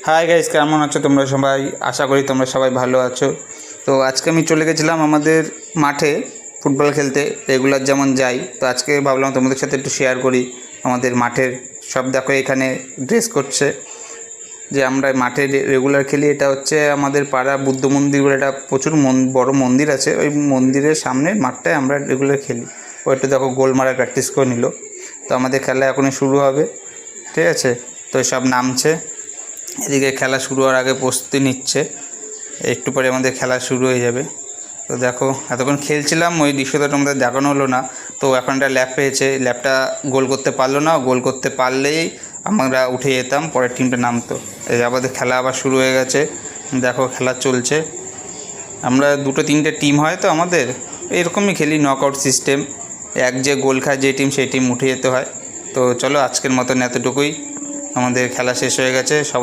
Hi guys, কেমন আছো তোমরা সবাই? আশা করি তোমরা সবাই ভালো আছো। তো আজকে আমি চলে গেছিলাম আমাদের মাঠে ফুটবল খেলতে, রেগুলার যেমন যাই। তো আজকে ভাবলাম তোমাদের সাথে একটু শেয়ার করি আমাদের মাঠের সব। দেখো এখানে ড্রেস করছে যে আমরা মাঠে রেগুলার খেলি। এটা হচ্ছে আমাদের পাড়া বুদ্ধ মন্দির বলে একটা প্রচুর বড় মন্দির আছে। ওই মন্দিরের সামনে মাঠটায় আমরা রেগুলার খেলি। ও একটু দেখো গোল মারা প্র্যাকটিস করে নিল। তো আমাদের খেলা এখনই শুরু হবে, ঠিক আছে? তো সব নামছে, এদিকে খেলা শুরু হওয়ার আগে প্রস্তুতি নিচ্ছে। একটু পরে আমাদের খেলা শুরু হয়ে যাবে। তো দেখো এতক্ষণ খেলছিলাম, ওই দৃশ্যটা তোমাদের দেখানো হলো না। তো এখন একটা ল্যাপ পেয়েছে, ল্যাপটা গোল করতে পারলো না। গোল করতে পারলেই আমরা উঠে যেতাম, পরের টিমটা নামতো। এই আমাদের খেলা আবার শুরু হয়ে গেছে। দেখো খেলা চলছে। আমরা 2-3টে টিম হয়, তো আমাদের এরকমই খেলি, নকআউট সিস্টেম। এক যে গোল খায় যে টিম, সেই টিম উঠে যেতে হয়। তো চলো আজকের মতন এতটুকুই, আমাদের খেলা শেষ হয়ে গেছে। সবাই